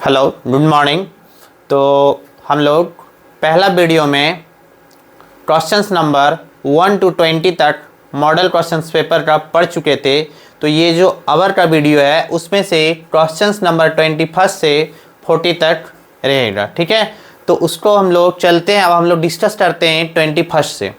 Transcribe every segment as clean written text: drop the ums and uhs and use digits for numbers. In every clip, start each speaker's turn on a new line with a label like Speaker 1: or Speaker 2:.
Speaker 1: Hello good morning. तो हम लोग पहला वीडियो में क्वेश्चंस नंबर 1 to 20 तक मॉडल क्वेश्चंस पेपर का पढ़ चुके थे। तो ये जो आवर का वीडियो है उसमें से क्वेश्चंस नंबर 21 से 40 तक रहेगा, ठीक है। तो उसको हम लोग चलते हैं, अब हम लोग डिस्कस करते हैं 21 से।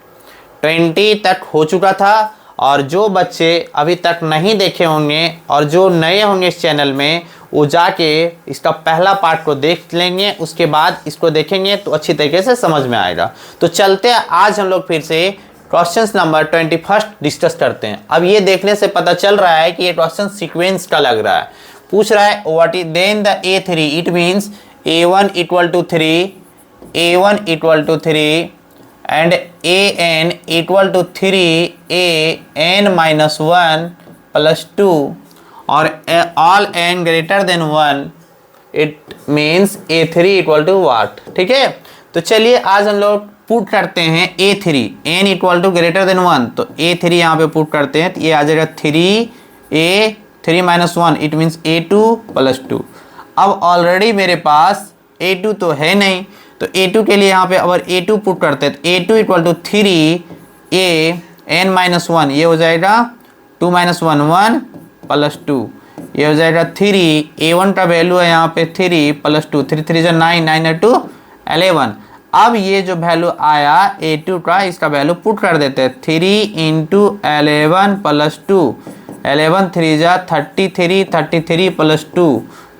Speaker 1: 20 तक हो चुका था और जो बच्चे अभी तक नहीं देखे होंगे और जो नए होंगे इस चैनल में वो जाके इसका पहला पार्ट को देख लेंगे, उसके बाद इसको देखेंगे तो अच्छी तरीके से समझ में आएगा। तो चलते हैं, आज हम लोग फिर से क्वेश्चन नंबर 21 डिस्कस करते हैं। अब ये देखने से पता चल रहा है कि ये क्वेश्चन सीक्वेंस का लग रहा है। पूछ रहा है what is then the A3, it means A1 equal to 3, A1 equal to 3 and an equal to 3 an minus 1 plus 2 or all n greater than 1, it means A3 equal to what। ठीक है, तो चलिए आज हम लोग put करते हैं A3 n equal to greater than 1। तो A3 यहाँ पे पुट करते हैं तो ये आ जाएगा 3 minus 1, it means A2 plus 2। अब ऑलरेडी मेरे पास A2 तो है नहीं, तो A2 के लिए यहाँ पे अगर A2 पुट करते हैं तो A2 equal to 3 an minus 1, ये हो जाएगा 2 माइनस 1 1 प्लस 2, ये हो जाएगा 3। A1 का वैल्यू है यहाँ पे 3 प्लस 2, 3 3 9 9 2 11। अब ये जो वैल्यू आया A2 का, इसका वैल्यू पुट कर देते हैं 3 इंटू 11 प्लस 2, 11 3 जा 33, 33 प्लस 2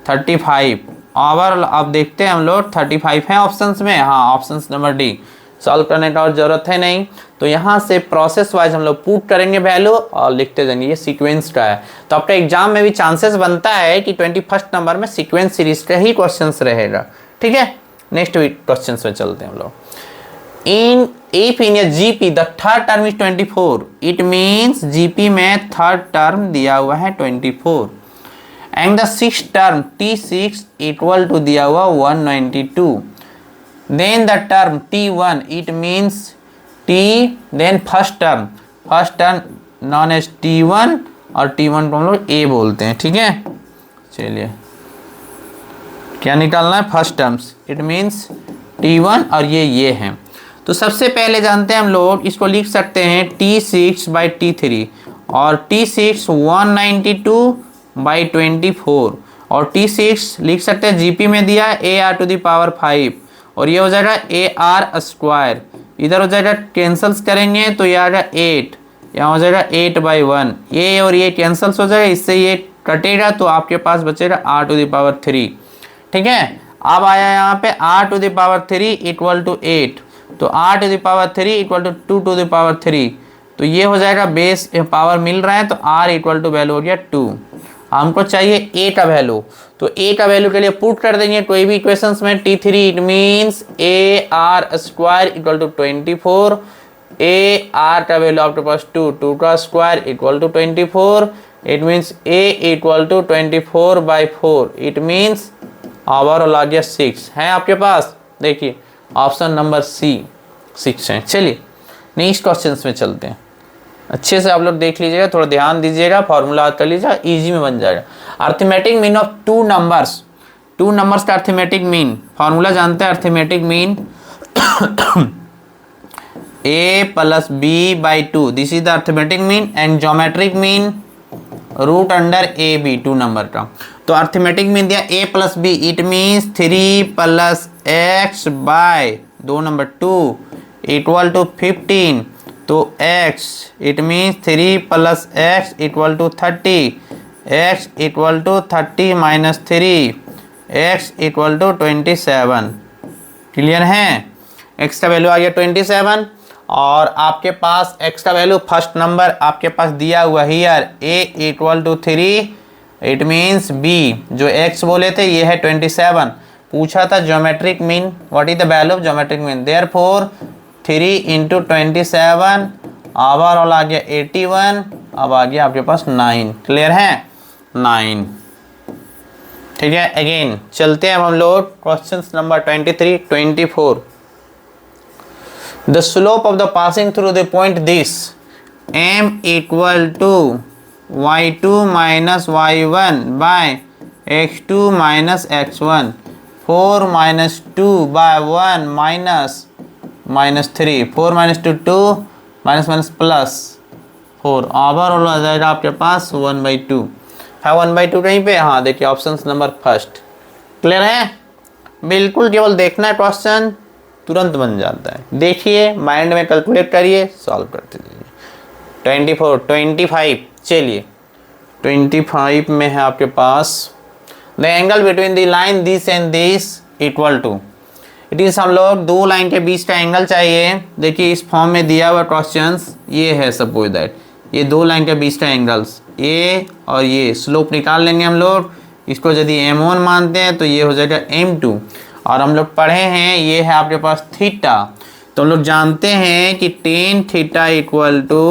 Speaker 1: 35। और अब देखते हैं हम लोग 35 है ऑप्शंस में, हाँ ऑप्शंस नंबर डी। सॉल्व करने का और ज़रूरत है नहीं, तो यहाँ से प्रोसेस वाइज हम लोग पुट करेंगे वैल्यू और लिखते जाएंगे। ये सीक्वेंस का है, तो आपका एग्जाम में भी चांसेस बनता है कि 21 नंबर में सीक्वेंस सीरीज का ही क्वेश्चंस रहेगा, ठीक है। नेक्स्ट क्वेश्चंस में चलते हैं हम लोग। If in a GP the third term is 24, it means GP में थर्ड टर्म दिया हुआ है 24 and the six term T6 equal to दिया हुआ 192, then the term T1 it means T, then first term known as T1 और T1 को हम लोग A बोलते हैं, ठीक है। चलिए क्या निकालना है, first terms it means T1 और ये हैं। तो सबसे पहले जानते हैं हम लोग, इसको लिख सकते हैं T6 बाई T3 और T6 192 बाई 24 और T6 लिख सकते हैं जीपी में दिया है AR टू दी पावर 5 और ये हो जाएगा AR स्क्वायर। इधर हो जाएगा कैंसल्स करेंगे तो ये आएगा 8, यहाँ हो जाएगा 8 बाई 1, ये और ये कैंसल्स हो जाएगा, इससे ये कटेगा तो आपके पास बचेगा R टू दी पावर 3, ठीक है। अब आया यहाँ पे R to the power 3 equal to 8, तो R to the power 3 equal to 2 to the power 3, तो ये हो जाएगा बेस पावर मिल रहा है तो R इक्वल टू वैल्यू हो गया 2। हमको चाहिए A का वैल्यू, तो A का वैल्यू के लिए पुट कर देंगे कोई भी इक्वेशंस में T3 it means AR square equal to 24, AR का वैल्यू आपके पास 2, 2 का square equal to 24, it means A equal to 24 by 4, it means overall आ गया 6 है आपके पास। देखिए ऑप्शन नंबर सी 6 है। चलिए नेक्स्ट क्वेश्चन में चलते हैं, अच्छे से आप लोग देख लीजिएगा, थोड़ा ध्यान दीजिएगा, फॉर्मूला कर लीजिएगा, इजी में बन जाएगा। Arithmetic mean of two numbers का अर्थमेटिक मीन, फॉर्मूला जानते हैं arithmetic mean a plus b by 2, this is the arithmetic mean and geometric mean root under a b, two number का। तो अर्थमेटिक मीन दिया a plus b, it means 3 plus x by 2 number 2 equal to 15, तो x it means 3 plus x equal to 30, x equal to 30 minus 3, x equal to 27। Clear है, x का value आ गया 27 और आपके पास x का वैल्यू फर्स्ट नंबर आपके पास दिया हुआ here a equal to 3, it means b जो x बोले थे ये है 27। पूछा था geometric mean, what is the value of geometric mean, therefore 3 into 27 overall आ गया 81, अब आ गया आपके पास 9। क्लियर है 9, ठीक है। अगेन चलते हैं हम लोग question number 23 24। The slope of the passing through the point this m equal to y2 minus y1 by x2 minus x1, 4 minus 2 by 1 minus -3, 4 minus 2 2 minus minus plus 4, overall आ जाएगा आपके पास 1/2 है। 1/2 कहीं पे, हाँ देखिए ऑप्शन नंबर फर्स्ट। क्लियर है? बिल्कुल केवल देखना है, क्वेश्चन तुरंत बन जाता है। देखिए माइंड में कैलकुलेट करिए, सॉल्व करते जाइए। 24 25, चलिए 25 में है आपके पास the angle between the line this and this equal to. It is हम लोग दो लाइन के बीच का एंगल चाहिए। देखिए इस फॉर्म में दिया हुआ क्वेश्चंस ये है, सपोज दैट ये दो लाइन के बीच का एंगल्स ए और ये स्लोप निकाल लेंगे हम लोग। इसको यदि m1 मानते हैं तो ये हो जाएगा m2, और हम लोग पढ़े हैं ये है आपके पास थीटा। तो हम लोग जानते हैं कि tan theta equal to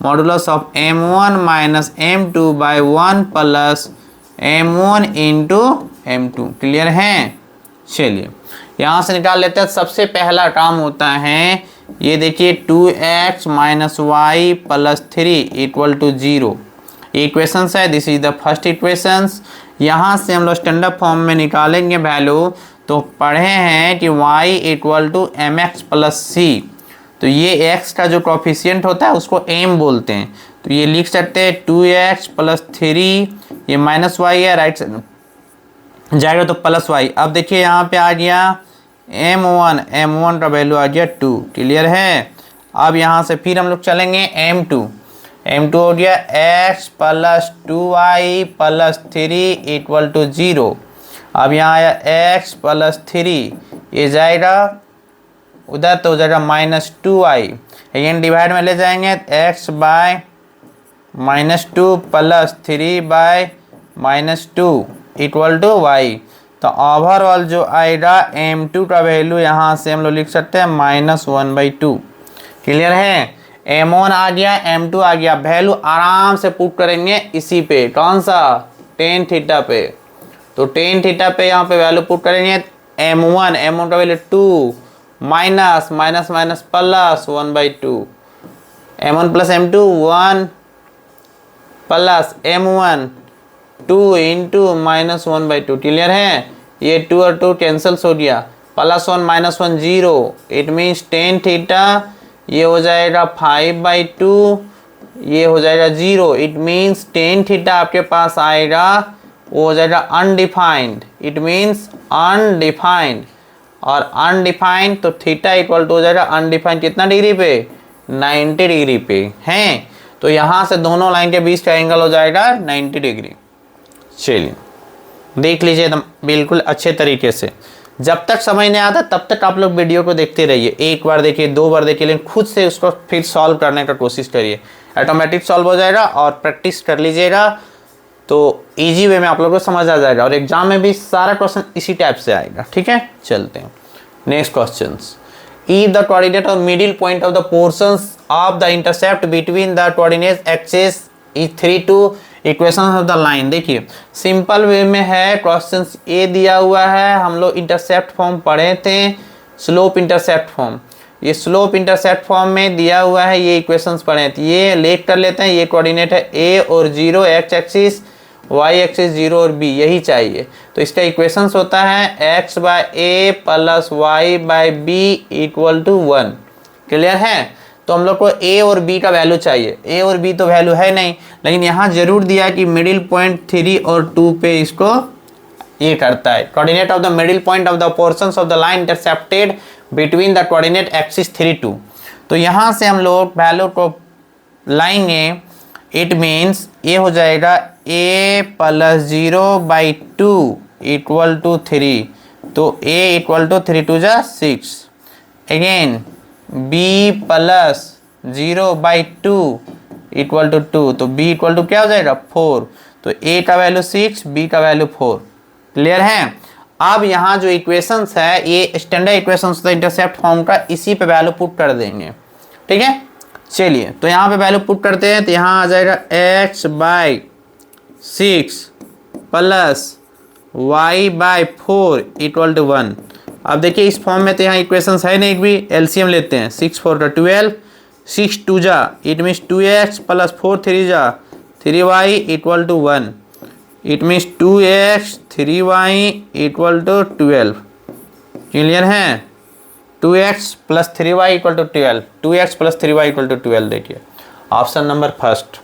Speaker 1: modulus of m1 minus m2 by 1 plus m1 into m2। Clear है? चलिए यहाँ से निकाल लेते हैं। सबसे पहला काम होता है ये देखिए 2x minus y plus 3 equal to 0। Equations है, this is the first equations. यहाँ से हम लोग स्टैंडर्ड फॉर्म में निकालेंगे वैल्यू। तो पढ़े हैं कि y equal to m x plus c. तो ये x का जो कोफिशिएंट होता है उसको m बोलते हैं। तो ये लिख सकते हैं 2x प्लस 3, ये माइनस वाई है, राइट साइड जाएगा तो प्लस वाई। अब देखिए यहाँ पे आ गया m1 का वैल्यू आ गया 2। क्लियर है? अब यहाँ से फिर हम लोग चलेंगे m2 हो गया x plus 2y plus 3 equal to 0। अब यहाँ आया x प्लस 3, ये जाएगा उधर तो हो जाएगा माइनस 2y। अगेन डिवाइड में ले जाएंगे x by -2 plus 3 by -2 equal to y। तो ओवरऑल जो आएगा m2 का वैल्यू यहाँ से हम लोग लिख सकते हैं -1/2। क्लियर है? m1 आ गया, m2 आ गया, वैल्यू आराम से पुट करेंगे इसी पे, कौन सा, टेन थीटा पे। तो टेन थीटा पे यहाँ पे वैल्यू पुट करेंगे m1 का value 2 minus minus minus plus 1/2, m1 plus m2 1 plus m1 2 into -1/2। Clear है? ये 2 और 2 कैंसल्स हो गया, +1 -1 0, इट मीन्स टेन थीटा ये हो जाएगा 5/2, ये हो जाएगा 0। इट मीन्स टेन थीटा आपके पास आएगा वो हो जाएगा अनडिफाइंड। इट मीन्स अनडिफाइंड, और अनडिफाइंड तो थीटा इक्वल टू हो जाएगा अनडिफाइंड कितना डिग्री पे, 90 डिग्री पे हैं। तो यहाँ से दोनों लाइन के बीच का एंगल हो जाएगा 90 डिग्री। चलिए देख लीजिए एकदम बिल्कुल अच्छे तरीके से। जब तक समझ नहीं आता तब तक आप लोग वीडियो को देखते रहिए। एक बार देखिए, दो बार देखिए, लेकिन खुद से उसको फिर सॉल्व करने का कोशिश करिए। ऑटोमेटिक सॉल्व हो जाएगा, और प्रैक्टिस कर लीजिएगा तो इजी वे में आप लोगों को समझ आ जाएगा, और एग्जाम में भी सारा क्वेश्चन इसी टाइप से आएगा। ठीक है, चलते हैं next question. If the coordinate or middle point of the portions of the intercept between the coordinate axis is 3 to equation of the line. देखिए सिंपल वे में है, क्वेश्चन ए दिया हुआ है, हम लोग इंटरसेप्ट फॉर्म पढ़े थे, स्लोप इंटरसेप्ट फॉर्म। ये स्लोप इंटरसेप्ट फॉर्म में दिया हुआ है, ये इक्वेशंस पढ़े थे। ये लेट कर लेते हैं, ये कोऑर्डिनेट है ए और 0, एक्स एक्सिस, वाई एक्सिस 0 और बी, यही चाहिए। तो इसका इक्वेशंस होता है x by a plus y by b equal to 1। Clear है? तो हम लोग को a और b का वैल्यू चाहिए। a और b तो वैल्यू है नहीं, लेकिन यहाँ जरूर दिया कि मिडिल पॉइंट 3 और 2 पे इसको ये करता है। Coordinate of the middle point of the portions of the line intercepted between the coordinate axis 3 2। तो यहाँ से हम लोग वैल्यू को लाएंगे। इट मीन्स ये हो जाएगा a प्लस 0/2 इक्वल टू 3। तो a इक्वल टू 3 2 जा 6। Again b plus 0/2 equal to 2। तो b इक्वल टू क्या हो जाएगा 4। तो a का वैल्यू 6, b का वैल्यू 4। क्लियर है? अब यहाँ जो इक्वेशंस है ये स्टैंडर्ड इक्वेशंस होता है इंटरसेप्ट फॉर्म का, इसी पे वैल्यू पुट कर देंगे। ठीक है, चलिए तो यहाँ पे वैल्यू पुट करते हैं। तो यहाँ आ जाएगा x by 6 plus y by 4 equal to 1। अब देखिए इस फॉर्म में तो यहाँ इक्वेशंस है नहीं, एक भी एलसीएम लेते हैं। 6 4 का 12, 6 2 जा, इट मीन्स 2x प्लस 4 3 जा 3y equal to 1। It means 2x 3y equal to 12। Clear है? 2x plus 3y equal to 12, 2x plus 3y equal to 12। देखिए ऑप्शन नंबर फर्स्ट।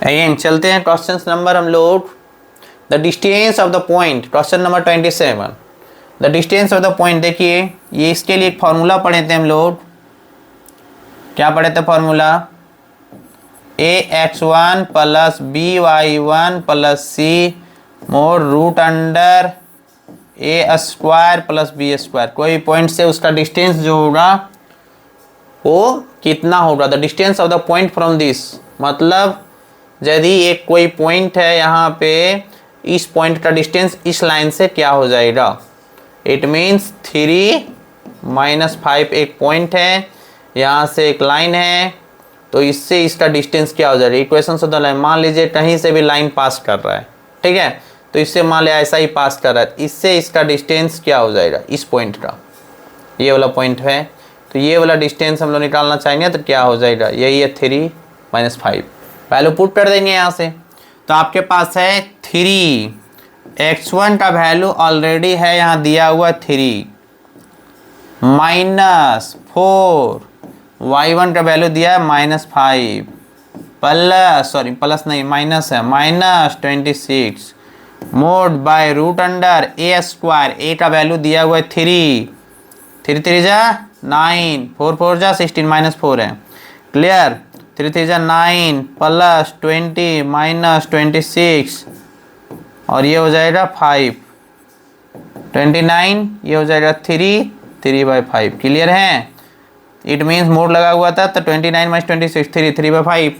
Speaker 1: अगेन चलते हैं क्वेश्चन नंबर हम लोग the distance of the point, question number 27। The distance of the point, देखिए ये इसके लिए एक फार्मूला पढ़े थे हम लोग। क्या पढ़े थे formula? ax1 plus by1 plus c mod root under a square plus b square. कोई पॉइंट से उसका डिस्टेंस जो होगा वो कितना होगा? The distance of the point from this, मतलब यदि एक कोई पॉइंट है यहाँ पे, इस पॉइंट का डिस्टेंस इस लाइन से क्या हो जाएगा? इट मीन्स 3 - 5 एक पॉइंट है, यहाँ से एक लाइन है, तो इससे इसका डिस्टेंस क्या हो जाएगा? इक्वेशन से तो लाइन, मान लीजिए कहीं से भी लाइन पास कर रहा है, ठीक है, तो इससे मान लिया ऐसा ही पास कर रहा है, इससे इसका डिस्टेंस क्या हो जाएगा? इस पॉइंट का, ये वाला पॉइंट है, तो ये वाला डिस्टेंस हम लोग निकालना चाहेंगे तो क्या हो जाएगा? यही है 3 - 5। वैल्यू पुट कर देंगे यहाँ से, तो आपके पास है 3, x1 का वैल्यू ऑलरेडी है यहाँ दिया हुआ 3, -4, y1 का वैल्यू दिया है -5, प्लस, सॉरी प्लस नहीं माइनस है, -26 mod by root under a square, a का वैल्यू दिया हुआ है 3, 3 3 जा 9, 4 4 जा 16 -4 है। क्लियर? 3 3 जा 9 प्लस 20 -26 और ये हो जाएगा 5, 29, ये हो जाएगा 3/5। क्लियर है? इट मीन्स मोड लगा हुआ था तो 29 - 26 3/5,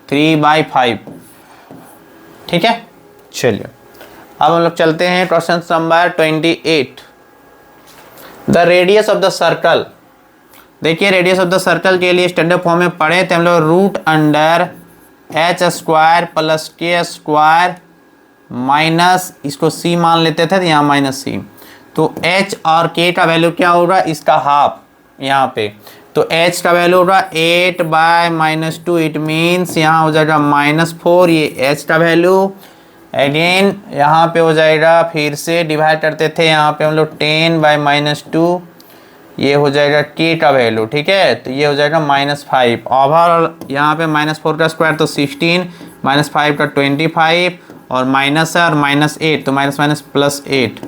Speaker 1: 3/5। ठीक है, चलिए अब हम लोग चलते हैं question number 28। The radius of the circle, देखिए रेडियस ऑफ द सर्कल के लिए स्टैंडर्ड फॉर्म में पढ़े थे हम लोग, root under h square plus k square minus, इसको c मान लेते थे तो यहाँ -c, तो h और k का वैल्यू क्या होगा? इसका हाफ यहाँ पे, तो h का वैल्यू होगा 8/-2, इट मीन्स यहाँ हो जाएगा -4, ये h का वैल्यू। अगेन यहाँ पे हो जाएगा, फिर से डिवाइड करते थे यहाँ पे हम लोग 10/-2, ये हो जाएगा k का वैल्यू, ठीक है, तो ये हो जाएगा -5 ओवर, यहाँ पे -4 का स्क्वायर तो 16, -5 का 25 और माइनस है और -8 तो -+8,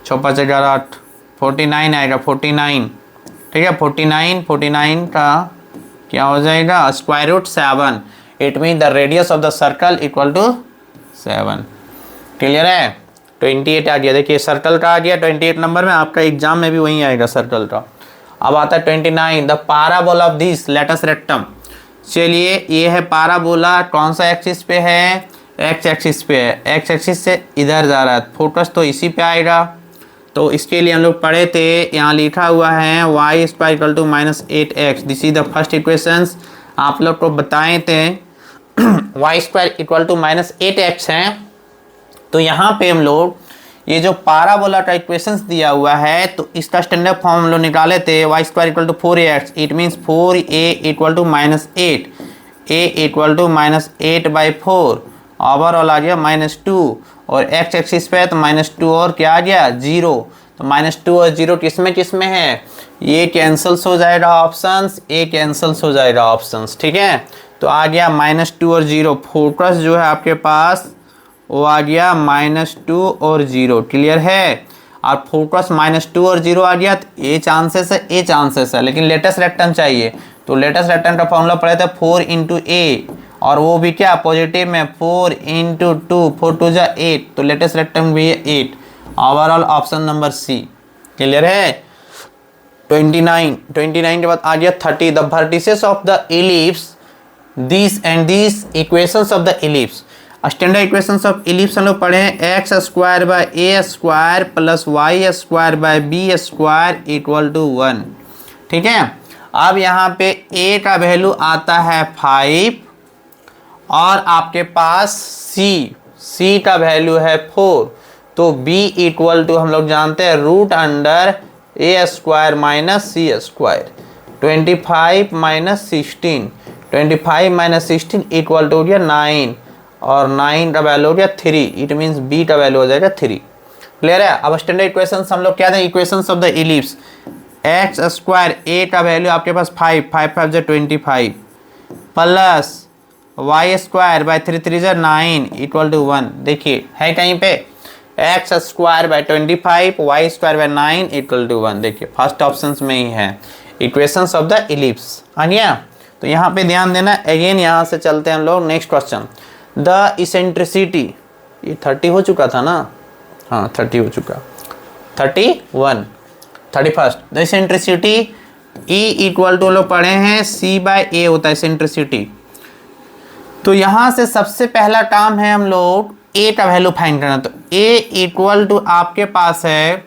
Speaker 1: 6 5 11 8, 49 आएगा, 49, ठीक है, 49 का क्या हो जाएगा? Square root 7, it mean the radius of the circle equal to 7। Clear है? 28 आ गया, देखिए सर्कल का आ गया 28 नंबर में, आपका एग्जाम में भी वही आएगा सर्कल का। अब आता है 29, the parabola of this latus rectum. चलिए ये है पाराबोला, कौन सा एक्सिस पे है? एक्स एक्सिस पे है, एक्स एक्सिस से इधर जा रहा है, फोकस तो इसी पे आएगा। तो इसके लिए हम लोग पढ़े थे, यहाँ लिखा हुआ है y² = -8x, this is the first equations. आप लोग को बताए थे y² = -8x है, तो यहाँ पे हम लोग ये जो पाराबोला का इक्वेशंस दिया हुआ है, तो इसका स्टैंडर्ड फॉर्म हम लोग निकाले थे, y² = 4ax, it means 4a = -8, a = -8/4, overall आ गया -2, और x एक्सिस पे है तो -2 और क्या आ गया? 0, तो -2 और 0 किस में है? ये कैंसल्स हो जाएगा ऑप्शंस, ए कैंसल्स हो जाएगा ऑप्शंस, ठीक है, तो आ गया -2 और 0, फोकस जो है आपके पास वो आ गया -2 और 0। क्लियर है? और फोकस -2 और 0 आ गया तो ए चांसेस है, लेकिन लेटेस्ट रेक्टम चाहिए, तो लेटेस्ट रेक्टम का फॉर्मूला पढ़े थे 4 × a, और वो भी क्या पॉजिटिव में 4 × 2, 4 2 जा 8, तो लेटेस्ट रेक्टम भी है 8। Overall option number C. Clear है? 29 के बाद आ गया 30, the vertices of the ellipse, this and this equations of the ellipse. Standard equations of ellipse हम लोग पढ़े हैं, x² / a² plus y² / b² = 1। ठीक है, अब यहाँ पे a का वैल्यू आता है 5 और आपके पास c का वैल्यू है 4, तो b = हम लोग जानते हैं रूट अंडर a² - c², 25 - 16, 25 - 16 = हो गया 9, और 9 का वैल्यू हो गया 3, इट मीन्स बी का वैल्यू हो जाएगा 3। क्लियर है। अब स्टैंडर्ड इक्वेशंस हम लोग क्या दें, equations of the ellipse, x square a का वैल्यू आपके पास 5, 5 5 जो 25 प्लस वाई स्क्वायर बाय 3 3 जो 9 इक्वल टू 1। देखिए है कहीं पे x square by 25 y square by 9 equal to 1। देखिए फर्स्ट ऑप्शन में ही है इक्वेशंस ऑफ द इलिप्स आ गया। तो यहाँ पे ध्यान देना। अगेन यहाँ से चलते हैं हम लोग नेक्स्ट क्वेश्चन, द इसेंट्रिसिटी, ये 30 हो चुका था ना, हाँ 30 हो चुका, 31 31st। The eccentricity E equal to लोग पढ़े हैं C बाय ए होता है इसेंट्रिसिटी। तो यहाँ से सबसे पहला काम है हम लोग A का वैल्यू फाइंड करना। तो A इक्वल टू आपके पास है,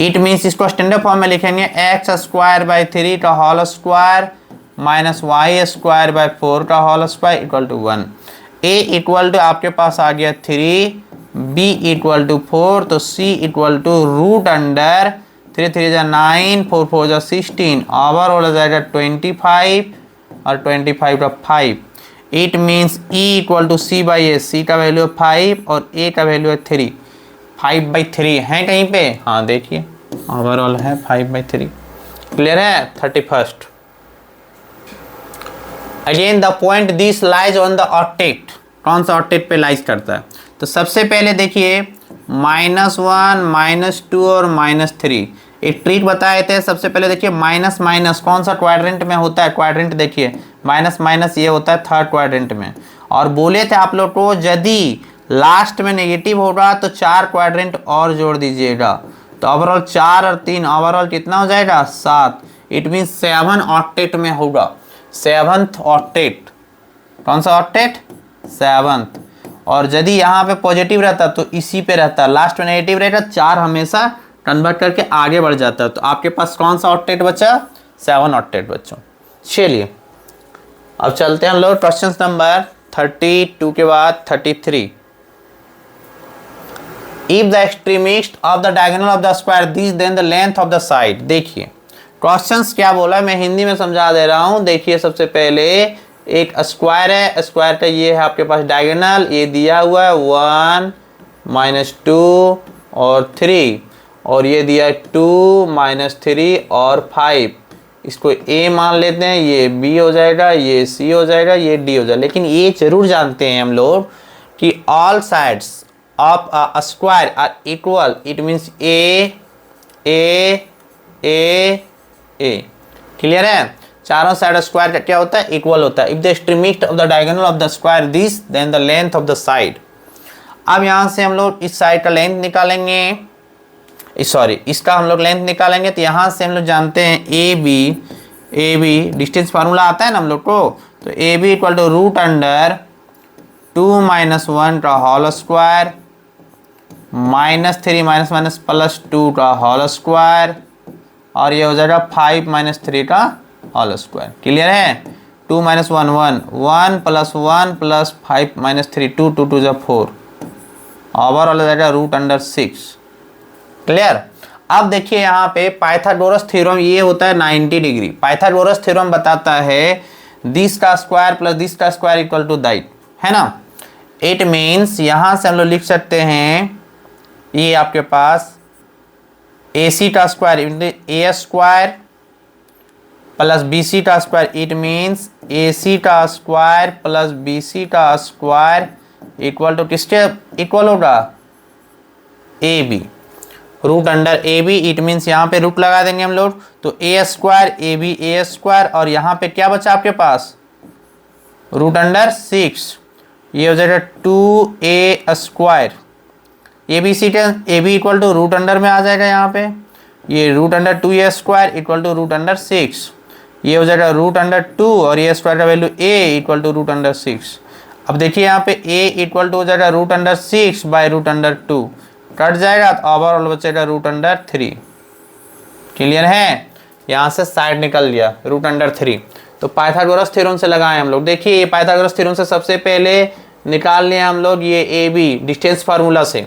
Speaker 1: इट मीन्स इसको स्टैंडर्ड फॉर्म में लिखेंगे एक्स स्क्वायर बाय 3 का whole square minus y square by 4 का whole square equal to 1। A equal to आपके पास आ गया 3, B इक्वल टू 4, तो C equal to root under 3 3 जा 9, 4 4 जा 16, ओवर हो जाएगा 25 और 25 का 5। It means E equal to C by a, C का वैल्यू है 5 और A का वैल्यू है 3, 5/3 है कहीं पे, हाँ देखिए ओवरऑल है 5/3। क्लियर है। 31st। Again the point this lies on the octet, कौन सा ऑक्टेट पे लाइज करता है। तो सबसे पहले देखिए -1 -2 और -3 एक ट्रिक बताए थे। सबसे पहले देखिए माइनस माइनस कौन सा क्वाड्रेंट में होता है, क्वाड्रेंट देखिए माइनस माइनस ये होता है थर्ड क्वाड्रेंट में। और बोले थे आप लोग को यदि लास्ट में नेगेटिव होगा तो 4 क्वाड्रेंट और जोड़ दीजिएगा, तो ओवरऑल 4 और 3 ओवरऑल कितना हो जाएगा 7। इट मीन 7 ऑक्टेट में होगा, 7th ऑक्टेट। कौन सा ऑक्टेट, 7th। और यदि यहाँ पे पॉजिटिव रहता तो इसी पे रहता, लास्ट में नेगेटिव रहेगा 4 हमेशा कन्वर्ट करके आगे बढ़ जाता है। तो आपके पास कौन सा ऑक्टेट बचा, 7 ऑक्टेट बच्चों। चलिए अब चलते हैं हम लोग क्वेश्चन नंबर 32 के बाद 33। If the extremist of the diagonal of the square this then the length of the side. देखिए क्वेश्चंस क्या बोला है, मैं हिंदी में समझा दे रहा हूं। देखिए सबसे पहले एक स्क्वायर है, स्क्वायर का ये है आपके पास डायगोनल, ये दिया हुआ है 1 -2 और 3, और ये दिया है 2 -3 और 5। इसको A मान लेते हैं, ये B हो जाएगा, ये C हो जाएगा, ये D हो जाएगा। लेकिन ये जरूर जानते हैं हम लोग कि all sides of a square are equal, it means A। क्लियर है। चारों साइड स्क्वायर का क्या होता है, इक्वल होता है। If the extremist of the diagonal of the square this then the length of the side. अब यहाँ से हम लोग इस साइड का लेंथ निकालेंगे, सॉरी इसका हम लोग लेंथ निकालेंगे। तो यहाँ से हम लोग जानते हैं ए बी डिस्टेंस फार्मूला आता है ना हम लोग को। तो a b equal to root under 2 - 1 का होल स्क्वायर -3 +2 का होल स्क्वायर, और ये हो जाएगा 5 - 3 का होल स्क्वायर। क्लियर है। 2 - 1 1 1 + 1 + 5 - 3 2 2 2 जा 4, ओवरऑल हो जाएगा रूट अंडर 6। क्लियर। अब देखिए यहाँ पे पाइथागोरस थ्योरम ये होता है 90 डिग्री। पाइथागोरस थ्योरम बताता है दिस का स्क्वायर प्लस दिस का स्क्वायर इक्वल टू दैट, है ना। इट मीन्स यहाँ से हम लोग लिख सकते हैं ये आपके पास AC का square A square plus BC का स्क्वायर, इट मीन्स AC का स्क्वायर प्लस BC का स्क्वायर इक्वल टू किसके इक्वल होगा, AB। Root under AB, it means यहाँ पे रूट लगा देंगे हम लोग, तो A square AB A square, और यहाँ पे क्या बचा आपके पास रूट अंडर 6, ये हो जाएगा 2A square. AB equal to root under में आ जाएगा यहाँ पे, ये root under 2A square equal to root under 6, ये हो जाएगा रूट अंडर 2, और ये स्क्वायर का value A equal to root under 6। अब देखिए यहाँ पे A इक्वल टू हो जाएगा root under 6 by root under 2, cut जाएगा तो ओवरऑल बचेगा रूट अंडर 3। क्लियर है। यहाँ से साइड निकल गया रूट अंडर 3। तो पाइथागोरस थ्योरम से लगाए हम लोग। देखिए ये पाइथागोरस थ्योरम से सबसे पहले निकाल लिया हम लोग ये AB डिस्टेंस फार्मूला से।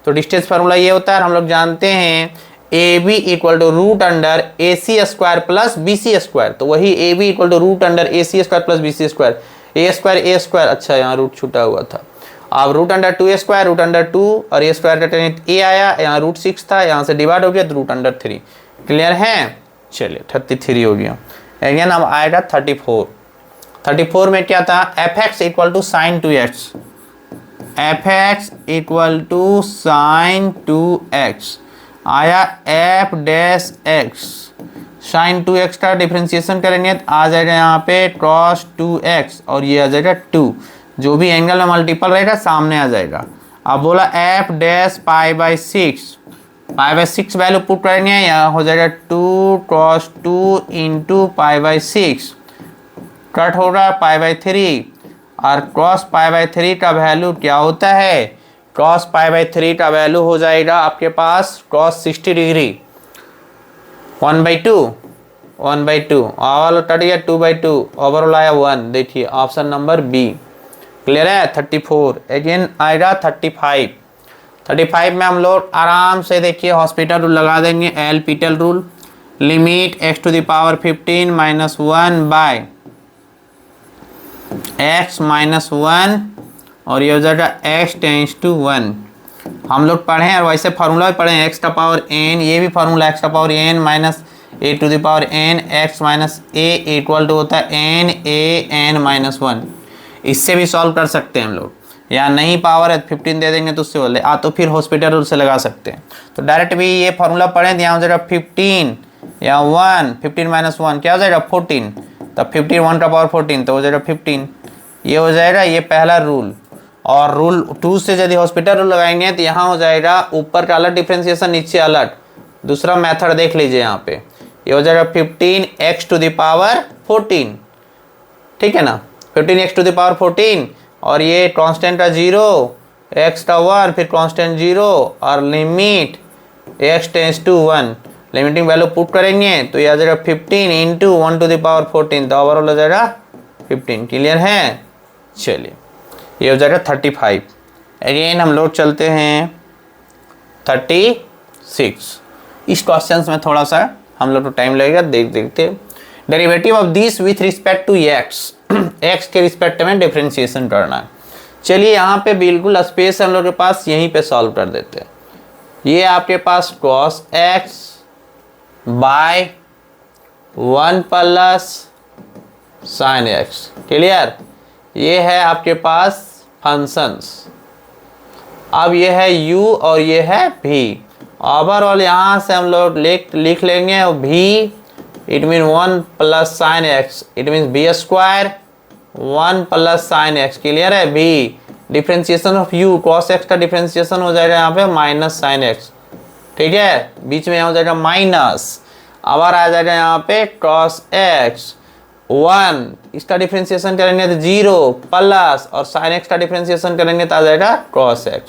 Speaker 1: तो डिस्टेंस फार्मूला ये होता है, हम लोग जानते हैं AB equal to root under AC square plus BC square. तो वही AB equal to root under AC square plus BC square. A square, अच्छा यहाँ रूट छूटा हुआ था। अब root under 2a² root under 2 और ए स्क्वायर ए आया, यहाँ रूट 6 था, यहाँ से डिवाइड हो गया तो रूट अंडर 3। क्लियर है? चलिए 33 हो गया। अगेन अब आएगा 34। 34 में क्या था? fx equal to sine 2x, fx equal to sine 2x आया, f dash x sign 2x का डिफ्रेंसिएशन करेंगे तो आ जाएगा यहाँ पे cos 2x और ये आ जाएगा 2, जो भी एंगल में मल्टीपल रहेगा सामने आ जाएगा। अब बोला f डैश पाई/6 वैल्यू पुट करेंगे, यहाँ हो जाएगा 2 cos 2 इंटू पाई/6 कट होगा पाई/3 और cos पाई/3 का वैल्यू क्या होता है? cos पाई/3 का वैल्यू हो जाएगा आपके पास cos 60 डिग्री 1/2 ऑल कट गया 2/2 ओवरऑल आया 1। देखिए ऑप्शन नंबर बी। क्लियर है? 34। अगेन आएगा 35। 35 में हम लोग आराम से देखिए हॉस्पिटल रूल लगा देंगे, L'Hopital rule. Limit x⁻15 - 1 by x - 1 और ये हो जाएगा x टेंस टू 1। हम लोग पढ़े हैं और वैसे फार्मूला भी पढ़े हैं, x⁻n, ये भी formula x⁻n minus a⁻n x minus a equal to होता है n(a(n-1)। इससे भी सॉल्व कर सकते हैं हम लोग, या नहीं पावर है 15 दे देंगे तो उससे बोले तो फिर हॉस्पिटल रूल से लगा सकते हैं। तो डायरेक्ट भी ये फार्मूला पढ़े तो यहाँ हो जाएगा 15 या 1, 15 - 1 क्या हो जाएगा 14, तब 15 1 का पावर 14 तो हो जाएगा 15। ये हो जाएगा ये पहला रूल। और रूल 2 से यदि हॉस्पिटल रूल लगाएंगे तो यहाँ हो जाएगा ऊपर का अलग डिफ्रेंसिएशन, नीचे अलग। दूसरा मेथड देख लीजिए यहाँ पे, ये हो जाएगा 15x⁴, ठीक है ना, 15x⁴ और ये कांस्टेंट का 0, x का 1, फिर कांस्टेंट 0 और limit x tends to 1। Limiting value put करेंगे तो ये आ जाएगा 15 इंटू 1⁴ तो ओवरऑल हो जाएगा 15। क्लियर है? चलिए ये हो जाएगा 35। अगेन हम लोग चलते हैं 36। इस क्वेश्चन में थोड़ा सा हम लोग को टाइम लगेगा, देखते। Derivative of this with respect to x, x के रिस्पेक्ट में डिफरेंशिएशन करना है। चलिए यहाँ पे बिल्कुल स्पेस हम लोग के पास, यहीं पे सॉल्व कर देते हैं। ये आपके पास cos x by 1 plus sine x। Clear? ये है आपके पास फंक्शंस। अब ये है u और ये है v। ओवरऑल यहाँ से हम लोग लिख लेंगे v it mean 1 plus sine x, it mean b² 1 plus sine x। Clear है? v differentiation of u, cos x का डिफ्रेंशिएशन हो जाएगा यहाँ पे माइनस साइन x। ठीक है, बीच में यहाँ हो जाएगा माइनस, आवर आ जाएगा यहाँ पे cos x 1, इसका डिफ्रेंशिएशन करेंगे तो 0 प्लस और साइन x का डिफ्रेंशिएशन करेंगे तो आ जाएगा cos x।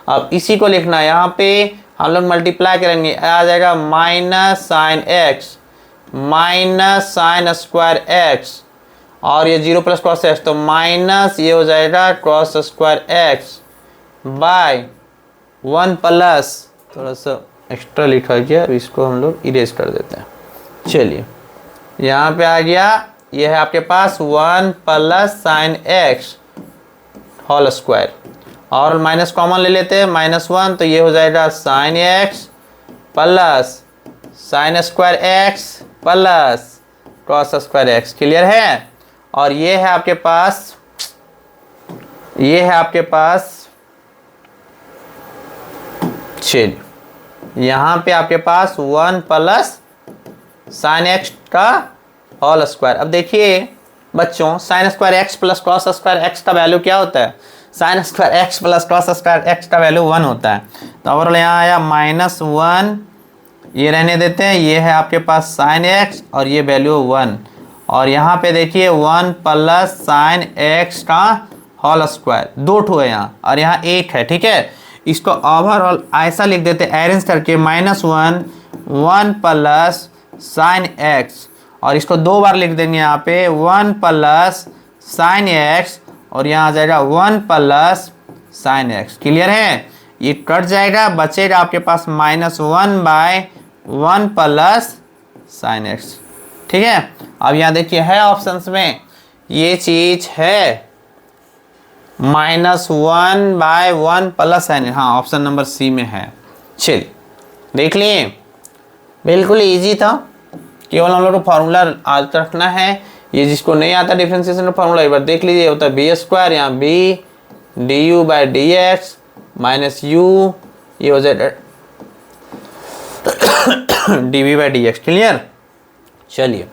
Speaker 1: अब इसी को लिखना है, यहाँ पे हम लोग मल्टीप्लाई करेंगे, आ जाएगा minus sine x minus sine square x और ये 0 प्लस cos x तो माइनस ये हो जाएगा cos square x by 1 plus, थोड़ा सा एक्स्ट्रा लिखा गया, अब इसको हम लोग इरेज कर देते हैं। चलिए यहाँ पे आ गया, ये है आपके पास 1 plus sine x whole square और माइनस कॉमन ले लेते हैं, -1 तो ये हो जाएगा sine x plus sine square x plus cos square x। Clear है? और ये है आपके पास, चलिए यहाँ पे आपके पास 1 प्लस साइन x का होल स्क्वायर। अब देखिए बच्चों, sign square x plus cos square x का वैल्यू क्या होता है? Sign square x plus cos square x का वैल्यू 1 होता है। तो ओवरऑल यहाँ आया -1, ये रहने देते हैं, ये है आपके पास साइन x और ये वैल्यू 1 और यहाँ पे देखिए 1 प्लस साइन x का होल स्क्वायर, 2 ठो है यहाँ और यहाँ 1 है। ठीक है, इसको ओवरऑल ऐसा लिख देते हैं अरेंज करके, -1 1 प्लस साइन x और इसको 2 बार लिख देंगे यहाँ पे 1 प्लस साइन x और यहाँ आ जाएगा 1 प्लस साइन x। क्लियर है? ये कट जाएगा, बचेगा आपके पास -1 बाय 1 प्लस साइन x। ठीक है, अब यहाँ देखिए है ऑप्शंस में, ये चीज है -1/1 प्लस साइन। हाँ, ऑप्शन नंबर सी में है। चलिए देख लिए, बिल्कुल इजी था, केवल हम लोग को फॉर्मूला आज रखना है। ये जिसको नहीं आता डिफरेंशिएशन का फॉर्मूला एक बार देख लीजिए, होता है बी स्क्वायर, यहाँ B D U by D X minus U, ये हो जाए D V by D X. Clear. चलिए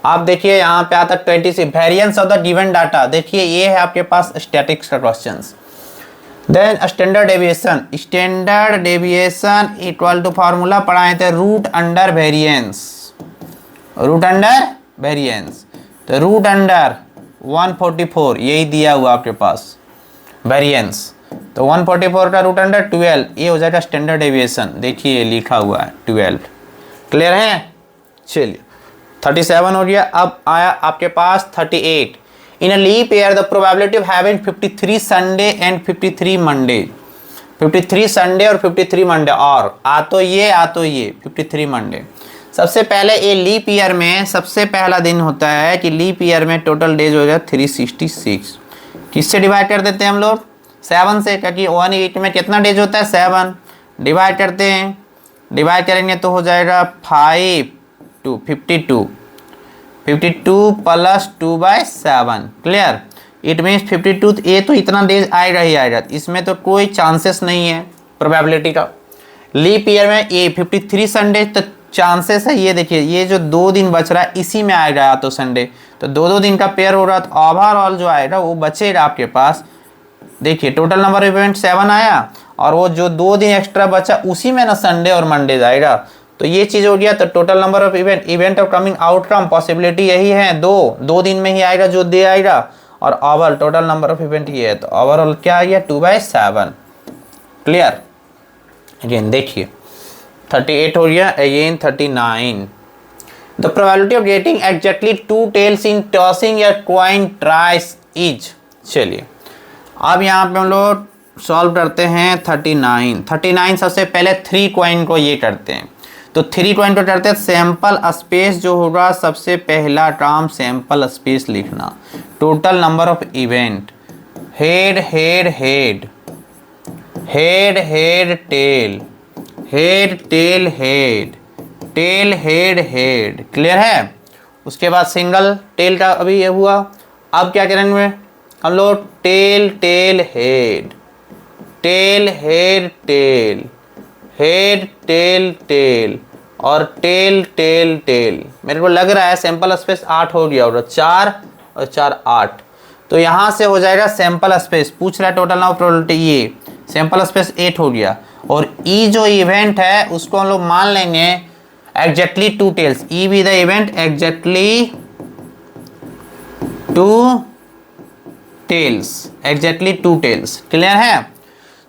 Speaker 1: आप देखिए यहाँ पे आता 26 variance of the given data. देखिए ये है आपके पास स्टैटिक्स का questions. Then standard deviation, standard deviation equal to formula पढ़ाए थे root under variance, root under variance. तो रूट अंडर 144 यही दिया हुआ आपके पास वेरिएंस। तो 144 का रूट अंडर 12, ये हो जाएगा स्टैंडर्ड डेविएशन। देखिए लिखा हुआ है 12। क्लियर है। चलिए 37 हो गया। अब आया आपके पास 38। In a leap year the probability of having 53 Sunday and 53 Monday, 53 Sunday और 53 मंडे, और आ तो ये 53 मंडे। सबसे पहले ये लीप ईयर में सबसे पहला दिन होता है कि लीप ईयर में टोटल डेज हो जाए 366। किससे डिवाइड कर देते हैं हम लोग? 7 से, क्योंकि 1 वीक में कितना डेज होता है? 7। डिवाइड करते हैं, डिवाइड करेंगे तो हो जाएगा 5 to 52, 52 plus 2/7। Clear. It means 52, ये तो इतना डेज आएगा ही आएगा, इसमें तो कोई चांसेस नहीं है प्रोबेबिलिटी का। लीप ईयर में ये 53 संडे तो चांसेस है। ये देखिए ये जो 2 दिन बच रहा है इसी में आएगा या तो संडे, तो 2-2 दिन का पेयर हो रहा, तो ओवरऑल जो आएगा वो बचेगा आपके पास। देखिए टोटल नंबर ऑफ इवेंट 7 आया, और वो जो 2 दिन एक्स्ट्रा बचा उसी में ना संडे और मंडे जाएगा, तो ये चीज़ हो गया। तो total number of event of coming outcome possibility यही है, 2 दिन में ही आएगा जो दे आएगा, और overall total number of event ये है, तो ओवरऑल क्या आ गया? 2/7। क्लियर। अगेन देखिए 38 हो गया, again 39। The probability of getting exactly 2 tails in tossing a coin thrice is. चलिए अब यहाँ पे हम लोग सॉल्व करते हैं 39। सबसे पहले 3 कॉइन को ये करते हैं, तो 3 कॉइन को करते हैं। सैंपल स्पेस जो होगा, सबसे पहला काम सैंपल स्पेस लिखना। Total number of event, head head head, head head tail, head tail head, tail head head. Clear है। उसके बाद सिंगल टेल का अभी ये हुआ। अब क्या करेंगे हम लोग? Tail tail head, tail head tail, head tail tail, और टेल टेल टेल। मेरे को लग रहा है सैंपल स्पेस 8 हो गया होगा, 4 और 4 8। तो यहाँ से हो जाएगा सैंपल स्पेस, पूछ रहा है टोटल नंबर प्रोबेबिलिटी, ये सैंपल स्पेस 8 हो गया। और ई जो इवेंट है उसको हम लोग मान लेंगे exactly 2 tails. E be the event exactly 2 tails, exactly 2 tails. Clear है।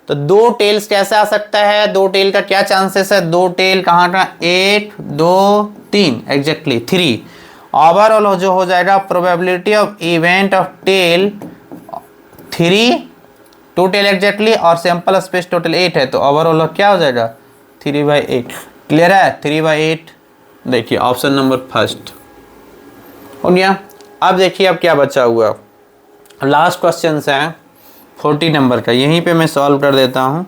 Speaker 1: तो 2 टेल्स कैसे आ सकता है? 2 टेल का क्या चांसेस है? 2 टेल कहाँ का? 1 2 3, एग्जैक्टली 3। ओवरऑल जो हो जाएगा probability of event of tail 3, 2 tail exactly, और सैंपल स्पेस टोटल 8 है, तो ओवरऑल क्या हो जाएगा? 3/8। क्लियर है। 3/8। देखिए ऑप्शन नंबर फर्स्ट हो गया। अब देखिए अब क्या बचा हुआ, लास्ट क्वेश्चन है 40 नंबर का, यहीं पे मैं सॉल्व कर देता हूँ।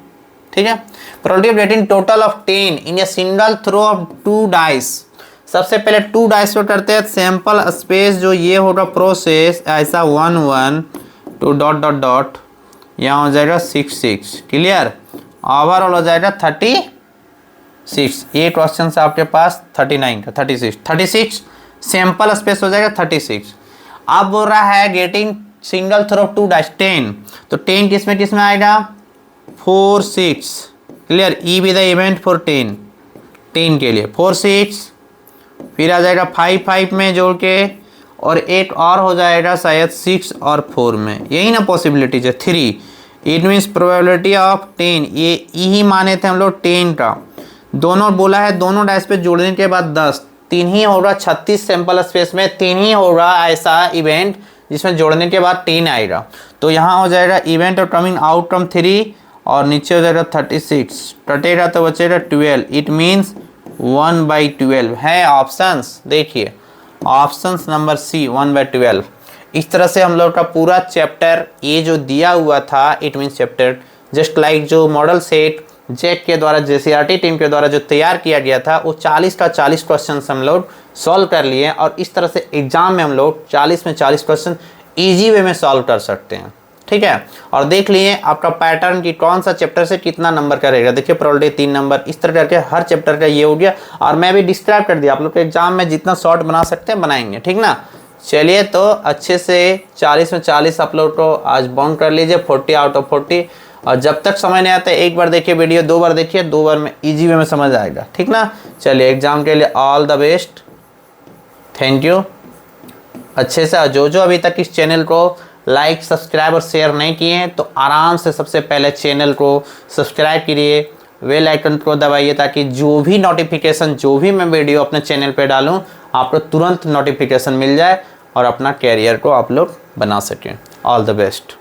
Speaker 1: ठीक है। Probability of getting total of 10 in a single throw of 2 dice. सबसे पहले 2 डाइस को करते हैं। सैंपल स्पेस जो ये होगा प्रोसेस ऐसा 1 1 2 डॉट डॉट डॉट, यहाँ हो जाएगा 6 6। क्लियर। ओवरऑल हो जाएगा 36। ये क्वेश्चन से आपके पास 39 का 36 सैंपल स्पेस हो जाएगा 36। अब बोल रहा है गेटिंग सिंगल थ्रो 2 डाइस 10, तो 10 किस में आएगा? 4 6। Clear. E be the event for 10 के लिए 4 6, फिर आ जाएगा 5 5 में जोड़ के, और एक और हो जाएगा शायद 6 और 4 में, यही ना पॉसिबिलिटी है 3। इट मीन्स प्रोबेबिलिटी ऑफ 10, ये ही माने थे हम लोग 10 का, दोनों बोला है दोनों डाइस पे जोड़ने के बाद 10, 3 ही होगा 36 सैंपल स्पेस में 3 ही होगा ऐसा इवेंट जिसमें जोड़ने के बाद 10 आएगा। तो यहाँ हो जाएगा इवेंट और कमिंग आउटकम 3, और नीचे हो जाएगा 36, कटेगा तो बचेगा 12। इट मीन्स 1/12 है ऑप्शंस। देखिए ऑप्शंस नंबर सी 1/12। इस तरह से हम लोग का पूरा चैप्टर ये जो दिया हुआ था, it means chapter just like जो मॉडल सेट जैक के द्वारा JCRT टीम के द्वारा जो तैयार किया गया था, वो 40 का 40 क्वेश्चन हम लोग सॉल्व कर लिए। और इस तरह से एग्जाम में हम लोग 40 में 40 क्वेश्चन ईजी वे में सॉल्व कर सकते हैं। ठीक है, और देख लिए आपका पैटर्न कि कौन सा चैप्टर से कितना नंबर का रहेगा। देखिए प्रोबेबिलिटी 3 नंबर, इस तरह करके हर चैप्टर का ये हो गया। और मैं भी डिस्क्राइब कर दिया, आप लोग के एग्जाम में जितना शॉर्ट बना सकते हैं बनाएंगे। ठीक ना, चलिए तो अच्छे से 40 में 40 आप लोग को आज बाउंड कर लीजिए, 40 आउट ऑफ 40। और जब तक समझ नहीं आता एक बार देखिए वीडियो, 2 बार देखिए, 2 बार में ईजी वे में समझ आएगा। ठीक ना, चलिए एग्जाम के लिए all the best, thank you. अच्छे से जो जो अभी तक इस चैनल को लाइक सब्सक्राइब और शेयर नहीं किए हैं तो आराम से सबसे पहले चैनल को सब्सक्राइब करिए, बेल आइकन को दबाइए, ताकि जो भी नोटिफिकेशन, जो भी मैं वीडियो अपने चैनल पे डालूं आपको तुरंत नोटिफिकेशन मिल जाए और अपना कैरियर को आप लोग बना सकें। All the best.